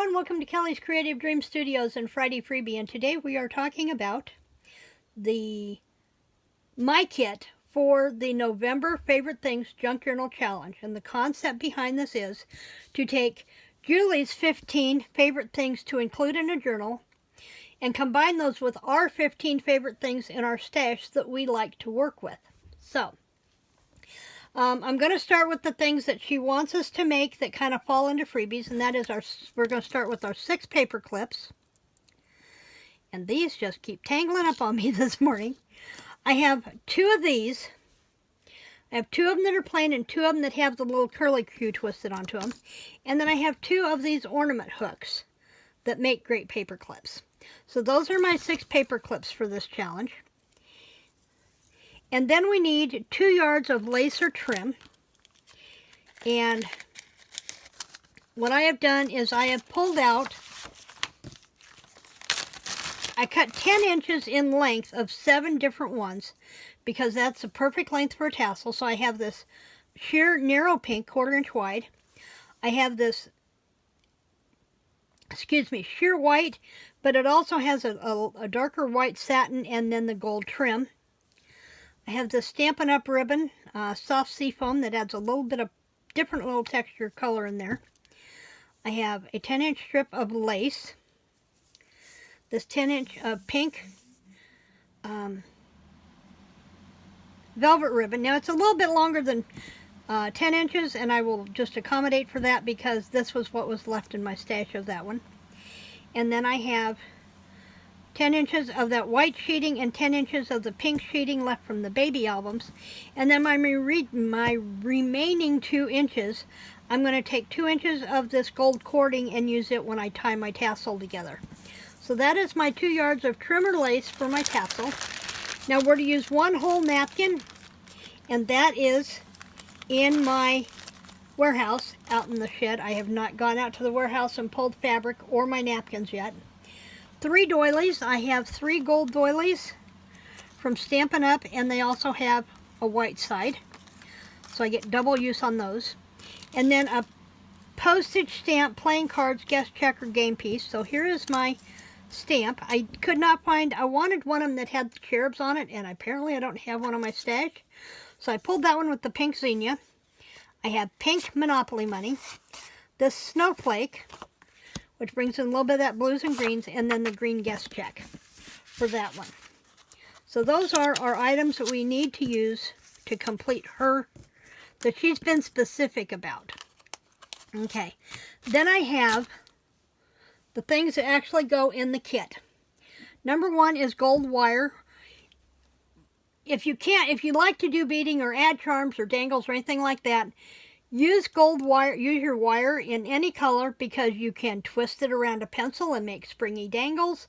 everyone, welcome to Kelly's Creative Dream Studios and Friday Freebie, and today we are talking about my kit for the November Favorite Things Junk Journal Challenge. And the concept behind this is to take Julie's 15 favorite things to include in a journal and combine those with our 15 favorite things in our stash that we like to work with. So I'm going to start with the things that she wants us to make that kind of fall into freebies, and that is we're going to start with our 6 paper clips. And these just keep tangling up on me this morning. I have 2 of these. I have 2 of them that are plain and 2 of them that have the little curly Q twisted onto them. And then I have 2 of these ornament hooks that make great paper clips. So those are my 6 paper clips for this challenge. And then we need 2 yards of lace or trim. And what I have done is I have pulled out, I cut 10 inches in length of 7 different ones because that's the perfect length for a tassel. So I have this sheer narrow pink, 1/4 inch wide. I have this, sheer white, but it also has a darker white satin and then the gold trim. I have the Stampin' Up ribbon, soft seafoam that adds a little bit of different little texture color in there. I have a 10-inch strip of lace, this 10-inch pink velvet ribbon. Now it's a little bit longer than 10 inches, and I will just accommodate for that because this was what was left in my stash of that one. And then I have 10 inches of that white sheeting and 10 inches of the pink sheeting left from the baby albums. And then my remaining 2 inches, I'm going to take 2 inches of this gold cording and use it when I tie my tassel together. So that is my 2 yards of trim or lace for my tassel. Now we're to use 1 whole napkin, and that is in my warehouse out in the shed. I have not gone out to the warehouse and pulled fabric or my napkins yet. 3 doilies. I have 3 gold doilies from Stampin' Up, and they also have a white side, so I get double use on those. And then a postage stamp playing cards guest checker game piece. So here is my stamp. I could not find, I wanted one of them that had the cherubs on it, and apparently I don't have one on my stash, so I pulled that one with the pink zinnia. I have pink Monopoly money, this snowflake, which brings in a little bit of that blues and greens, and then the green guest check for that one. So those are our items that we need to use to complete her, that she's been specific about. Okay, then I have the things that actually go in the kit. Number 1 is gold wire. If you like to do beading or add charms or dangles or anything like that, use gold wire, use your wire in any color because you can twist it around a pencil and make springy dangles.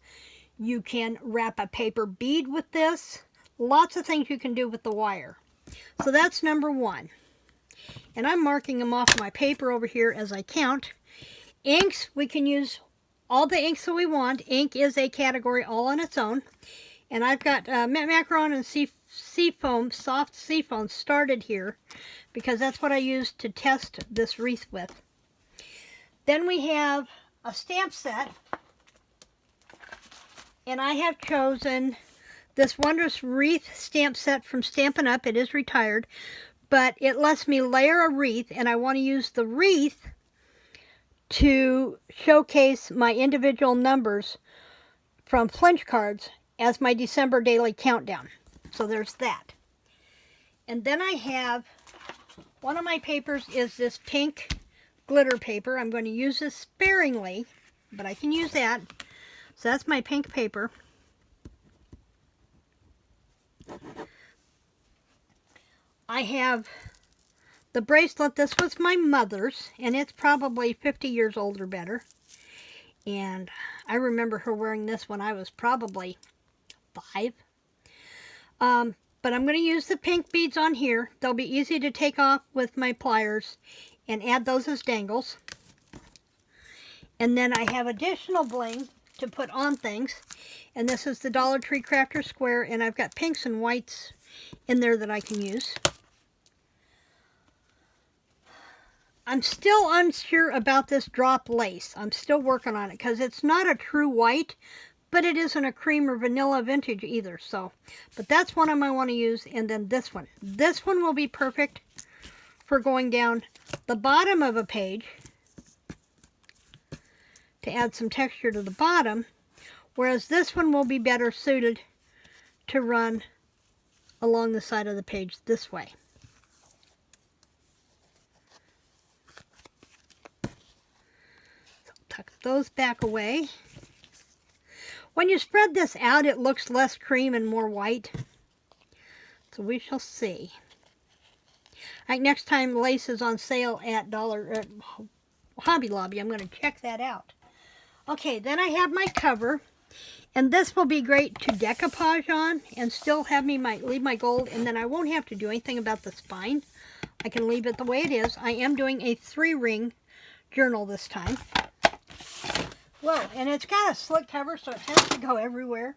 You can wrap a paper bead with this. Lots of things you can do with the wire. So that's number 1. And I'm marking them off my paper over here as I count. Inks, we can use all the inks that we want. Ink is a category all on its own. And I've got macaron and seafoam, soft seafoam started here because that's what I used to test this wreath with. Then we have a stamp set, and I have chosen this wondrous wreath stamp set from Stampin' Up. It is retired, but it lets me layer a wreath, and I want to use the wreath to showcase my individual numbers from flinch cards as my December daily countdown. So there's that. And then I have, one of my papers is this pink glitter paper. I'm going to use this sparingly, but I can use that. So that's my pink paper. I have the bracelet. This was my mother's, and it's probably 50 years old or better. And I remember her wearing this when I was probably 5. But I'm going to use the pink beads on here. They'll be easy to take off with my pliers and add those as dangles. And then I have additional bling to put on things. And this is the Dollar Tree Crafter Square, and I've got pinks and whites in there that I can use. I'm still unsure about this drop lace. I'm still working on it because it's not a true white, but it isn't a cream or vanilla vintage either. So, but that's one I might want to use. And then this one. This one will be perfect for going down the bottom of a page to add some texture to the bottom, whereas this one will be better suited to run along the side of the page this way. So tuck those back away. When you spread this out, it looks less cream and more white. So we shall see. Like next time lace is on sale at Hobby Lobby, I'm going to check that out. Okay, then I have my cover, and this will be great to decoupage on and still have me leave my gold, and then I won't have to do anything about the spine. I can leave it the way it is. I am doing a 3-ring journal this time. Whoa, and it's got a slick cover, so it has to go everywhere.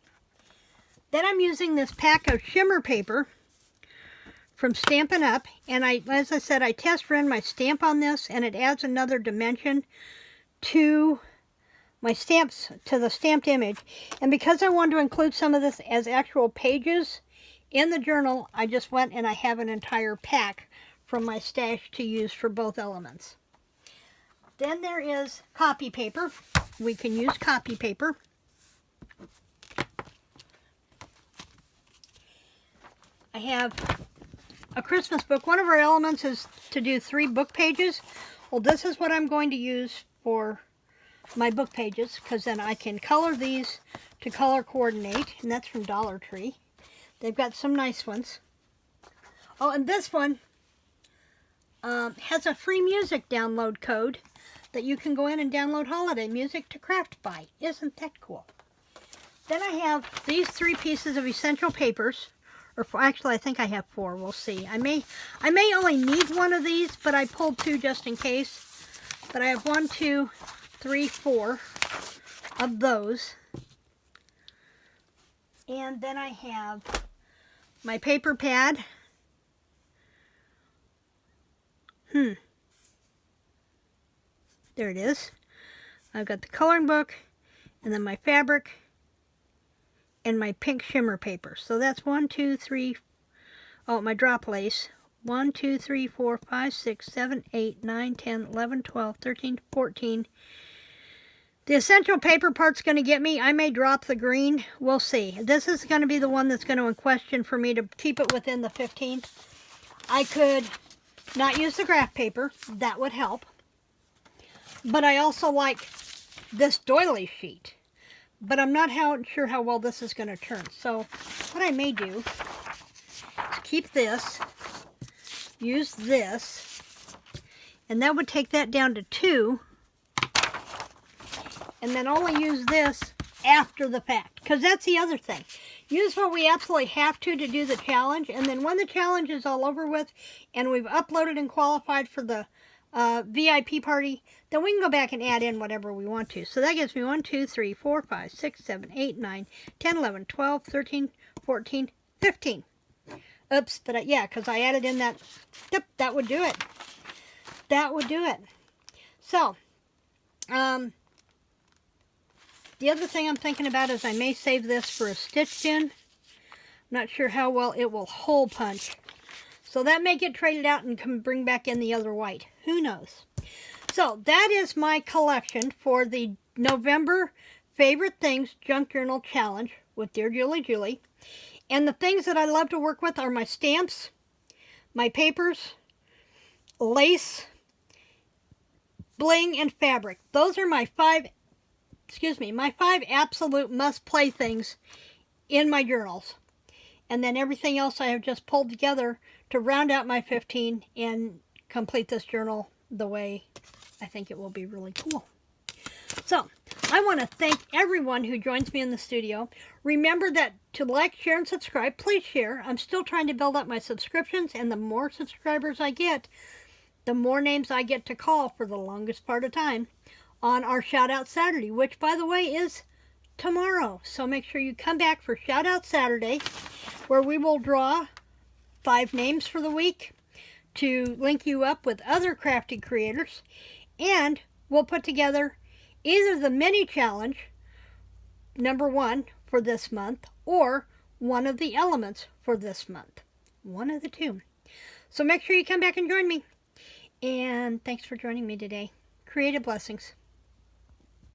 Then I'm using this pack of shimmer paper from Stampin' Up, and as I said, I test ran my stamp on this, and it adds another dimension to my stamps, to the stamped image. And because I wanted to include some of this as actual pages in the journal, I just went and I have an entire pack from my stash to use for both elements. Then there is copy paper. We can use copy paper. I have a Christmas book. One of our elements is to do 3 book pages. Well, this is what I'm going to use for my book pages, because then I can color these to color coordinate, and that's from Dollar Tree. They've got some nice ones. Oh, and this one has a free music download code that you can go in and download holiday music to craft by. Isn't that cool? Then I have these 3 pieces of essential papers, or actually I think I have 4. We'll see. I may only need 1 of these, but I pulled 2 just in case. But I have 1, 2, 3, 4 of those. And then I have my paper pad. There it is. I've got the coloring book, and then my fabric, and my pink shimmer paper. So that's 1, 2, 3, oh, my drop lace. 1, 2, 3, 4, 5, 6, 7, 8, 9, 10, 11, 12, 13, 14. The essential paper part's going to get me. I may drop the green. We'll see. This is going to be the one that's going to in question for me to keep it within the 15th. I could not use the graph paper. That would help. But I also like this doily sheet. But I'm not sure how well this is going to turn. So what I may do is keep this, use this, and that would take that down to 2. And then only use this after the fact. Because that's the other thing. Use what we absolutely have to do the challenge. And then when the challenge is all over with and we've uploaded and qualified for the VIP party, then we can go back and add in whatever we want to. So that gives me 1, 2, 3, 4, 5, 6, 7, 8, 9, 10, 11, 12, 13, 14, 15. Oops, but yeah, because I added in that. Yep, that would do it. That would do it. So, the other thing I'm thinking about is I may save this for a stitched in. I'm not sure how well it will hole punch. So that may get traded out and bring back in the other white. Who knows? So that is my collection for the November Favorite Things Junk Journal Challenge with Dear Julie. And the things that I love to work with are my stamps, my papers, lace, bling, and fabric. Those are my 5 absolute must-play things in my journals. And then everything else I have just pulled together to round out my 15 and complete this journal the way I think it will be really cool. So, I want to thank everyone who joins me in the studio. Remember that to like, share, and subscribe, please share. I'm still trying to build up my subscriptions, and the more subscribers I get, the more names I get to call for the longest part of time on our Shout Out Saturday, which, by the way, is tomorrow. So make sure you come back for Shout Out Saturday, where we will draw 5 names for the week to link you up with other crafty creators, and we'll put together either the mini challenge #1 for this month or one of the elements for this month. One of the two. So make sure you come back and join me. And thanks for joining me today. Creative blessings.